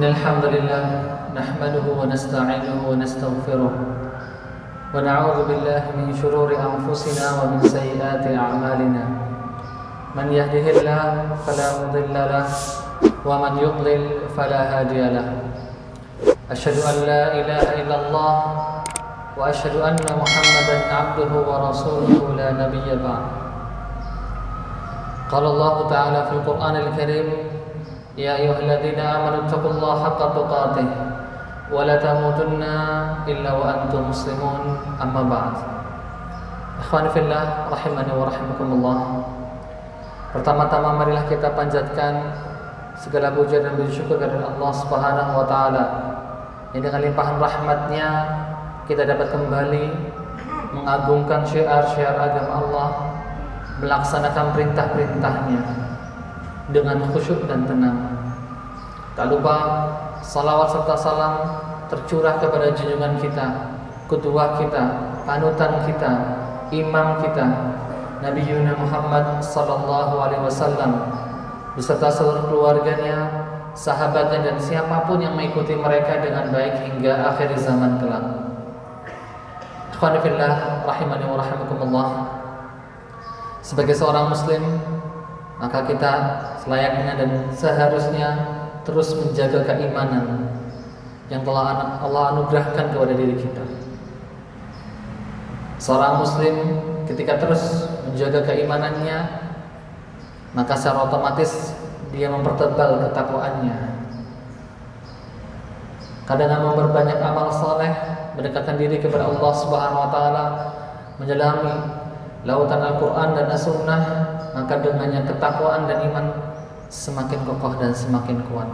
إن الحمد لله نحمده ونستعينه ونستغفره ونعوذ بالله من شرور أنفسنا ومن سيئات أعمالنا من يهده الله فلا مضل له ومن يضلل فلا هادي له أشهد أن لا إله إلا الله وأشهد أن محمدا عبده ورسوله لا نبي بعد قال الله تعالى في القرآن الكريم يا أيها الذين آمنوا اتقوا الله حق تقاته ولا تموتن إلا وأنتم مسلمون أما بعد Ikhwani fillah rahimani wa rahimakumullah. Pertama-tama marilah kita panjatkan segala puja dan puji syukur kepada Allah Subhanahu wa taala yang dengan limpahan rahmatnya kita dapat kembali mengagungkan syiar-syiar agama Allah, melaksanakan perintah-perintahnya dengan khusyuk dan tenang. Tak lupa salawat serta salam tercurah kepada junjungan kita, qudwah kita, panutan kita, imam kita, Nabi Yuna Muhammad sallallahu alaihi wasallam beserta seluruh keluarganya, sahabatnya dan siapapun yang mengikuti mereka dengan baik hingga akhir zaman kelak. Ikhwani fillah rahimani wa rahimakumullah. Sebagai seorang muslim, maka kita selayaknya dan seharusnya terus menjaga keimanan yang telah Allah anugerahkan kepada diri kita. Seorang muslim ketika terus menjaga keimanannya, maka secara otomatis dia mempertebal ketakwaannya. Kadang memperbanyak amal saleh, mendekatkan diri kepada Allah Subhanahu wa taala, menyelami lautan Al-Quran dan As-Sunnah, maka dengannya ketakwaan dan iman semakin kokoh dan semakin kuat.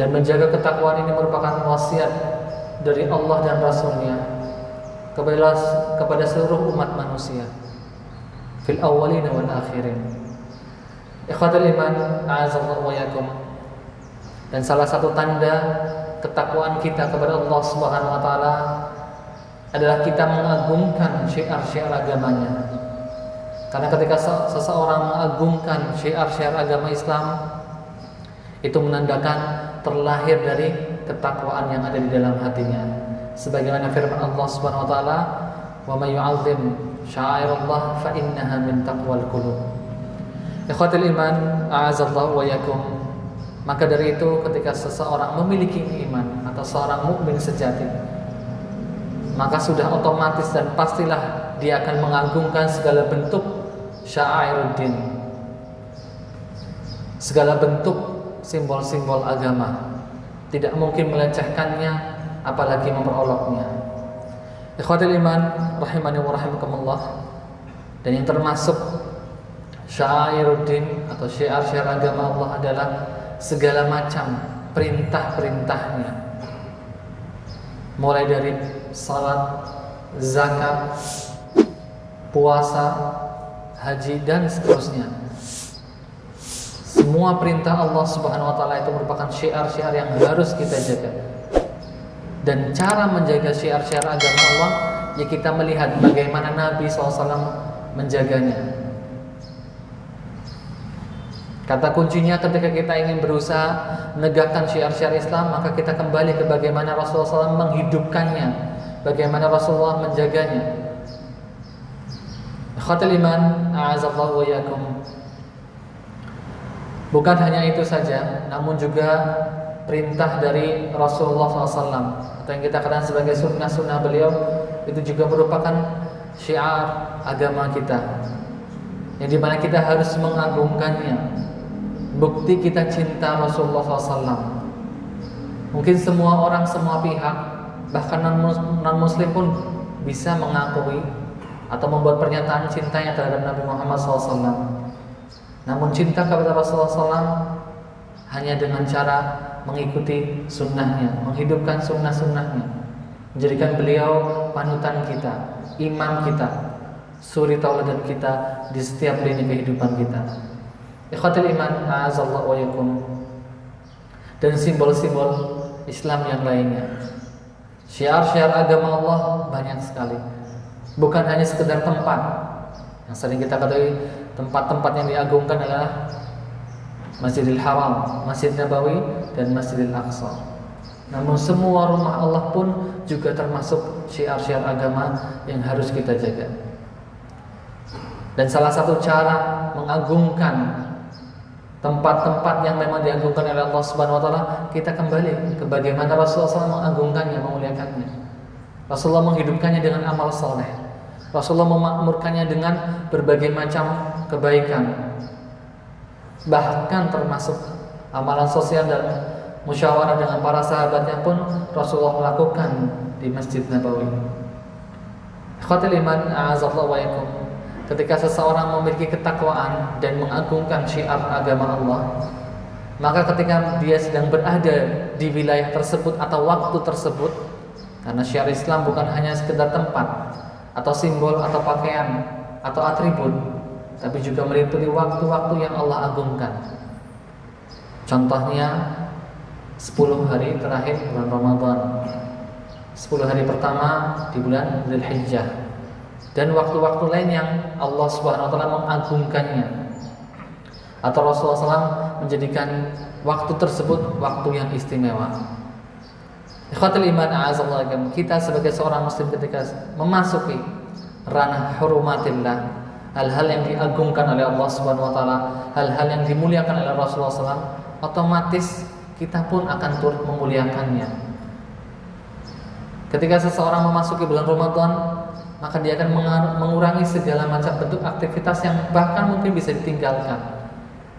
Dan menjaga ketakwaan ini merupakan wasiat dari Allah dan Rasulnya kepada seluruh umat manusia, fil awwalin wal akhirin. Ikhwatul iman, a'azzallahu wa yakum. Dan salah satu tanda ketakwaan kita kepada Allah Subhanahu wa taala adalah kita mengagungkan syiar-syiar agamanya. Karena ketika seseorang mengagungkan syiar-syiar agama Islam, itu menandakan terlahir dari ketakwaan yang ada di dalam hatinya. Sebagaimana firman Allah Subhanahu wa taala, "Wa may yu'azzim sya'airallah fa innaha min taqwal qulub." Ikhwatul iman, a'azzallahu wa yakum. Maka dari itu ketika seseorang memiliki iman atau seorang mukmin sejati, maka sudah otomatis dan pastilah dia akan mengagungkan segala bentuk sya'airuddin, segala bentuk simbol-simbol agama. Tidak mungkin melecehkannya, apalagi memperoloknya. Ikhwatul iman rahimani wa rahimakumullah. Dan yang termasuk sya'airuddin atau syiar-syiar agama Allah adalah segala macam perintah-perintahnya, mulai dari salat, zakat, puasa, haji dan seterusnya. Semua perintah Allah Subhanahu wa taala itu merupakan syiar-syiar yang harus kita jaga. Dan cara menjaga syiar-syiar agama Allah, ya kita melihat bagaimana Nabi SAW menjaganya. Kata kuncinya ketika kita ingin berusaha menegakkan syiar-syiar Islam, maka kita kembali ke bagaimana Rasulullah SAW menghidupkannya, bagaimana Rasulullah menjaganya. Ikhwatul iman, a'azzallahu wa yakum. Bukan hanya itu saja, namun juga perintah dari Rasulullah SAW atau yang kita katakan sebagai sunnah-sunnah beliau, itu juga merupakan syiar agama kita, yang dimana kita harus mengagungkannya. Bukti kita cinta Rasulullah SAW. Mungkin semua orang, semua pihak, bahkan non-muslim pun bisa mengakui atau membuat pernyataan cintanya terhadap Nabi Muhammad SAW. Namun cinta kepada Rasulullah SAW hanya dengan cara mengikuti sunnahnya, menghidupkan sunnah-sunnahnya, menjadikan beliau panutan kita, imam kita, suri tauladan kita di setiap lini kehidupan kita. Ikhwatul iman, a'azzallahu wa yakum. Dan simbol-simbol Islam yang lainnya, syiar-syiar agama Allah banyak sekali. Bukan hanya sekedar tempat. Yang sering kita ketahui, tempat-tempat yang diagungkan adalah Masjidil Haram, Masjid Nabawi, dan Masjidil Aqsa. Namun semua rumah Allah pun juga termasuk syiar-syiar agama yang harus kita jaga. Dan salah satu cara mengagungkan tempat-tempat yang memang diagungkan oleh Allah Subhanahu wa taala, kita kembali ke bagaimana Rasulullah SAW mengagungkannya, memuliakannya. Rasulullah menghidupkannya dengan amal saleh. Rasulullah memakmurkannya dengan berbagai macam kebaikan. Bahkan termasuk amalan sosial dan musyawarah dengan para sahabatnya pun Rasulullah lakukan di Masjid Nabawi. Ikhwatul iman, a'azallahu wa yakum. Ketika seseorang memiliki ketakwaan dan mengagungkan syiar agama Allah, maka ketika dia sedang berada di wilayah tersebut atau waktu tersebut, karena syiar Islam bukan hanya sekedar tempat atau simbol atau pakaian atau atribut, tapi juga meliputi waktu-waktu yang Allah agungkan. Contohnya 10 hari terakhir bulan Ramadan, 10 hari pertama di bulan Dzulhijjah, dan waktu-waktu lain yang Allah Subhanahu wa taala mengagungkannya, atau Rasulullah SAW menjadikan waktu tersebut waktu yang istimewa. Ikhwatul iman, a'azallakum, kita sebagai seorang muslim ketika memasuki ranah hurumatillah, hal-hal yang diagungkan oleh Allah Subhanahu wa taala, hal-hal yang dimuliakan oleh Rasulullah SAW, otomatis kita pun akan turut memuliakannya. Ketika seseorang memasuki bulan Ramadan, maka dia akan mengurangi segala macam bentuk aktivitas yang bahkan mungkin bisa ditinggalkan.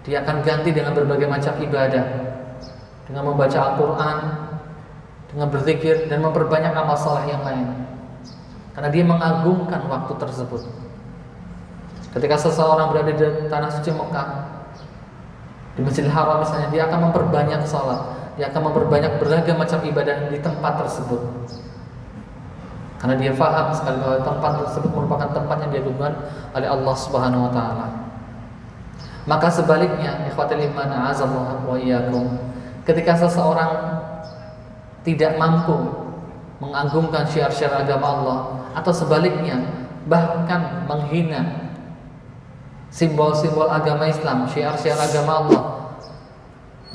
Dia akan ganti dengan berbagai macam ibadah, dengan membaca Al-Quran, dengan berzikir, dan memperbanyak amal saleh yang lain, karena dia mengagungkan waktu tersebut. Ketika seseorang berada di tanah suci Mekah, di Masjidil Haram misalnya, dia akan memperbanyak salat, dia akan memperbanyak beragam macam ibadah di tempat tersebut, karena dia faham sekali bahwa tempat tersebut merupakan tempat yang diagungkan oleh Allah Subhanahu wa taala. Maka sebaliknya, ikhwatul iman, a'azallahu wa iyyakum, ketika seseorang tidak mampu mengagungkan syiar-syiar agama Allah, atau sebaliknya bahkan menghina simbol-simbol agama Islam, syiar-syiar agama Allah,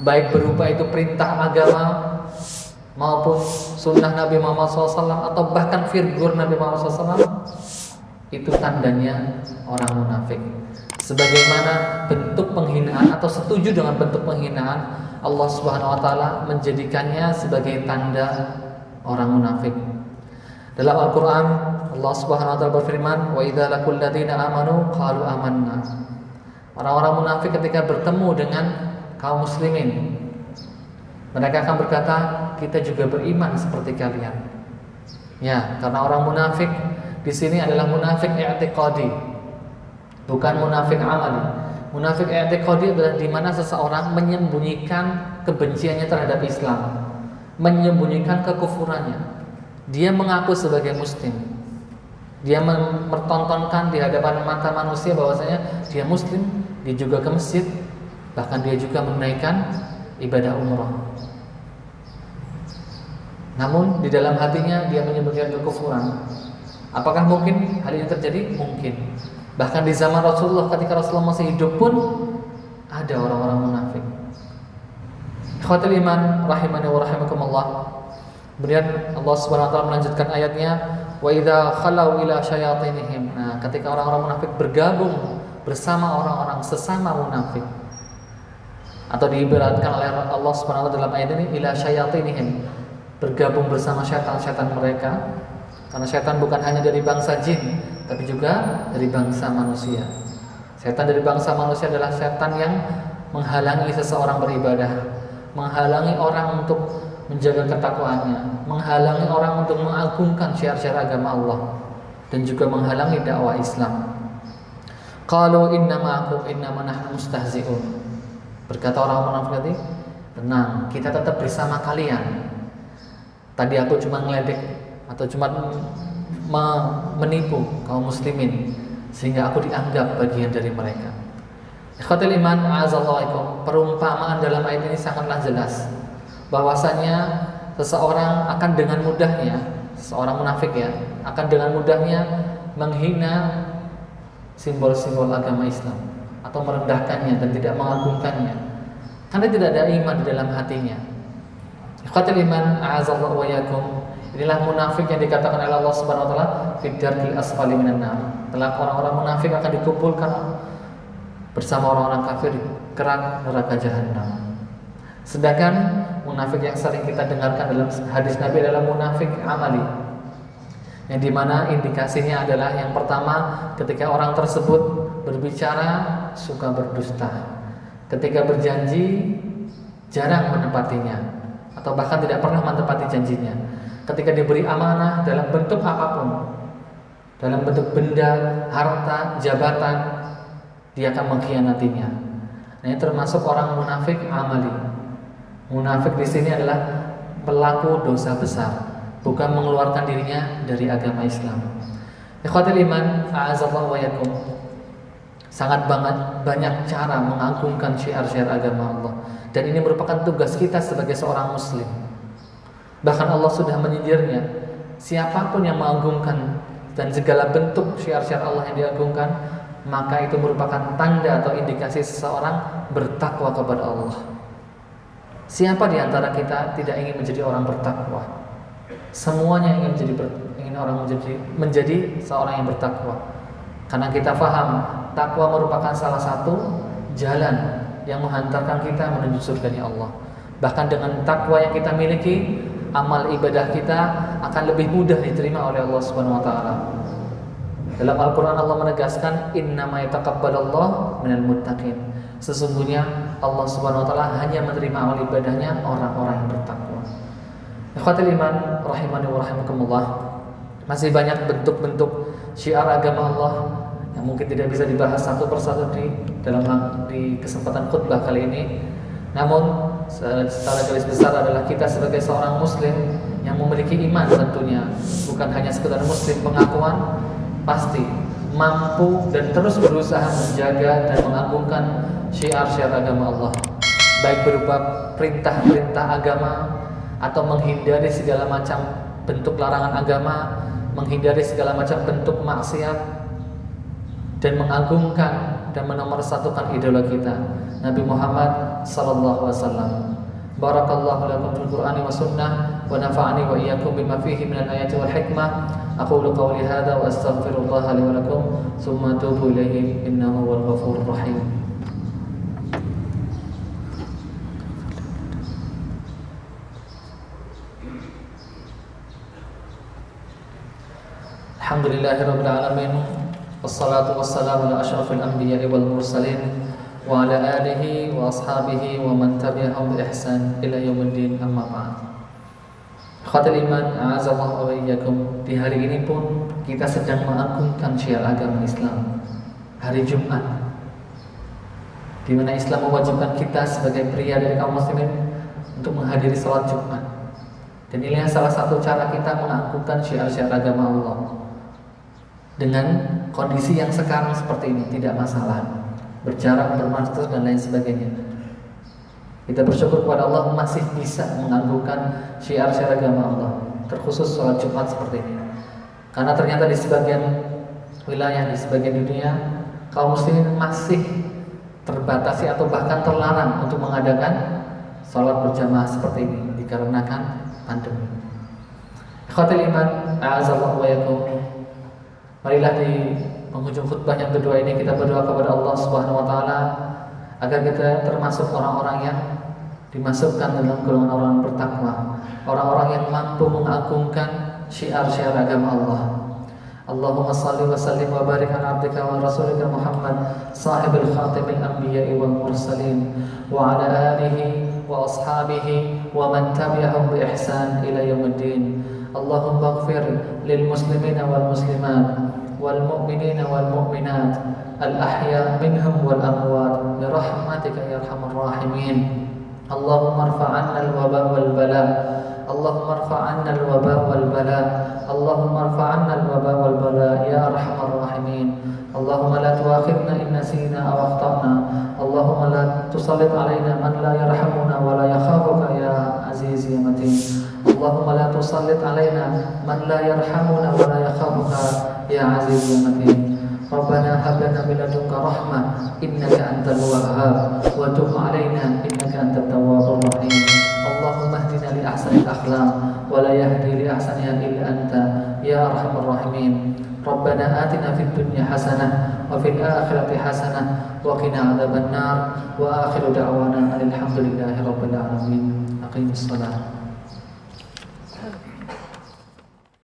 baik berupa itu perintah agama maupun sunnah Nabi Muhammad SAW, atau bahkan figur Nabi Muhammad SAW, itu tandanya orang munafik. Sebagaimana bentuk penghinaan atau setuju dengan bentuk penghinaan, Allah Subhanahu wa taala menjadikannya sebagai tanda orang munafik. Dalam Al-Qur'an, Allah Subhanahu wa taala berfirman, "Wa idza laqul ladzina amanu qalu amanna." Orang-orang munafik ketika bertemu dengan kaum muslimin, mereka akan berkata, "Kita juga beriman seperti kalian." Ya, karena orang munafik di sini adalah munafik i'tiqadi, bukan munafik amali. Munafik i'tiqadi adalah di mana seseorang menyembunyikan kebenciannya terhadap Islam, menyembunyikan kekufurannya. Dia mengaku sebagai muslim, dia mempertontonkan di hadapan mata manusia bahwasanya dia muslim, dia juga ke masjid, bahkan dia juga menunaikan ibadah umrah. Namun di dalam hatinya dia menyembunyikan kekufuran. Apakah mungkin hal ini terjadi? Mungkin. Bahkan di zaman Rasulullah, ketika Rasulullah masih hidup pun ada orang-orang munafik. Ikhwatul iman, rahimani wa rahimakumullah. Kemudian Allah Subhanahu wa taala melanjutkan ayatnya, wa idza khalau ila syayatinihim. Nah, ketika orang-orang munafik bergabung bersama orang-orang sesama munafik, atau diibaratkan oleh Allah Subhanahu wa taala dalam ayat ini ila syayatinihim, bergabung bersama syaitan-syaitan mereka. Karena syaitan bukan hanya dari bangsa jin, tapi juga dari bangsa manusia. Syaitan dari bangsa manusia adalah syaitan yang menghalangi seseorang beribadah, menghalangi orang untuk menjaga ketakwaannya, menghalangi orang untuk mengagungkan syiar-syiar agama Allah, dan juga menghalangi dakwah Islam. Qalu innama nahnu mustahzi'un. Berkata orang munafik tadi, tenang, kita tetap bersama kalian. Tadi aku cuma ngeledek atau cuma menipu kaum muslimin sehingga aku dianggap bagian dari mereka. Ikhwatul iman, a'azallahu, perumpamaan dalam ayat ini sangatlah jelas bahwasanya seseorang akan dengan mudahnya, seorang munafik ya, akan dengan mudahnya menghina simbol-simbol agama Islam atau merendahkannya dan tidak mengagungkannya. karena tidak ada iman di dalam hatinya. Ikhwatul iman, a'azallahu wa iyyakum. Inilah munafik yang dikatakan oleh Allah Subhanahu wa taala fi darkil asfali minan nar. Telah orang-orang munafik akan dikumpulkan bersama orang-orang kafir di kerak neraka jahanam. Sedangkan munafik yang sering kita dengarkan dalam hadis Nabi adalah munafik amali, yang dimana indikasinya adalah yang pertama, ketika orang tersebut berbicara suka berdusta, ketika berjanji jarang menepatinya atau bahkan tidak pernah menepati janjinya, ketika diberi amanah dalam bentuk apapun, dalam bentuk benda, harta, jabatan, dia akan mengkhianatinya. Nah, ini termasuk orang munafik amali. Munafik di sini adalah pelaku dosa besar, bukan mengeluarkan dirinya dari agama Islam. Ikhwatul iman, a'azallahu wa iyyakum. Sangat banyak cara mengagungkan syiar-syiar agama Allah, dan ini merupakan tugas kita sebagai seorang muslim. Bahkan Allah sudah menyindirnya, siapapun yang mengagungkan dan segala bentuk syiar-syiar Allah yang diagungkan, maka itu merupakan tanda atau indikasi seseorang bertakwa kepada Allah. Siapa di antara kita tidak ingin menjadi orang bertakwa? Semuanya ingin menjadi seorang yang bertakwa. Karena kita paham takwa merupakan salah satu jalan yang menghantarkan kita menuju surganya Allah. Bahkan dengan takwa yang kita miliki, amal ibadah kita akan lebih mudah diterima oleh Allah Subhanahu wa taala. Dalam Al-Qur'an Allah menegaskan, innama yataqabbalullahu minal muttaqin. Sesungguhnya Allah Subhanahu wa taala hanya menerima amal ibadahnya orang-orang yang bertakwa. Ikhwatul iman rahimani wa rahimakumullah. Masih banyak bentuk-bentuk syiar agama Allah yang mungkin tidak bisa dibahas satu persatu di kesempatan khutbah kali ini. Namun secara garis besar adalah kita sebagai seorang muslim yang memiliki iman tentunya, bukan hanya sekedar muslim pengakuan, pasti mampu dan terus berusaha menjaga dan mengagungkan syiar-syiar agama Allah, baik berupa perintah-perintah agama atau menghindari segala macam bentuk larangan agama, menghindari segala macam bentuk maksiat, dan mengagungkan dan menomorsatukan idola kita, Nabi Muhammad sallallahu alaihi wasallam. Barakallahu lakum fil Qur'ani wa sunnah wa nafa'ani wa iyyakum bima fihi minal ayati wal hikmah. Aqulu qawli hadza wa astaghfirullaha li wa lakum, tsumma atubu ilaihi innahu huwal ghafurur rahim. Alhamdulillahirabbil alamin. Wassalatu wassalamu ala asyrafil anbiya'i wal mursalin wa ala alihi wa ashabihi wa man tabi'ahum bi ihsan ila yaumiddin, amma ba'd. Ikhwatul iman, a'azallahu wa iyyakum. Di hari ini pun kita sedang mengagungkan syiar agama Islam, hari Jumat, di mana Islam mewajibkan kita sebagai pria dari kaum muslimin untuk menghadiri salat Jumat. Dan inilah salah satu cara kita mengagungkan syiar-syiar agama Allah. Dengan kondisi yang sekarang seperti ini tidak masalah, berjarak, bermasker dan lain sebagainya. Kita bersyukur kepada Allah masih bisa mengagungkan syiar-syiar agama Allah, terkhusus sholat Jumat seperti ini. Karena ternyata di sebagian wilayah, di sebagian dunia, kaum muslimin masih terbatasi atau bahkan terlarang untuk mengadakan sholat berjamaah seperti ini dikarenakan pandemi. Ikhwatul iman, a'azallahu wa iyyakum. Marilah di penghujung khutbah yang kedua ini kita berdoa kepada Allah Subhanahu wa taala agar kita termasuk orang-orang yang dimasukkan dalam golongan orang bertakwa, orang-orang yang mampu mengagungkan syiar-syiar agama Allah. Allahumma salli wa sallim wa barik ala abdika wa rasulika Muhammad sahibul khatimil anbiya'i wal mursalin wa ala alihi wa ashabihi wa man tabi'ahum bi ihsan ila yaumiddin. Allahumma ighfir lil muslimina wal muslimat wal mu'minina wal mu'minat al ahya minhum wal amwat bi rahmatika ya arhamar rahimin. Allahumma irfa' 'anna al waba wal bala. Allahumma irfa' 'anna al waba wal bala. Allahumma irfa' 'anna al waba wal bala ya arhamar rahimin. Allahumma la tu'akhidna in nasina aw akhtana. Allahumma la tusallit 'alaina man la yarhamuna wa la yakhafuka ya aziz ya matin. Allahumma la tusallit 'alaina man la yarhamuna wa la yakhafuka ya aziz ya matin. ربنا هب لنا من لدنك رحمة إنك أنت الوهاب وتب علينا إنك أنت التواب الرحيم اللهم اهدنا لأحسن الأخلاق ولا يهدي لأحسنها إلا أنت يا أرحم الراحمين ربنا آتنا في الدنيا حسنة وفي الآخرة حسنة وقنا عذاب النار وآخر دعوانا أن الحمد لله رب العالمين أقيم الصلاة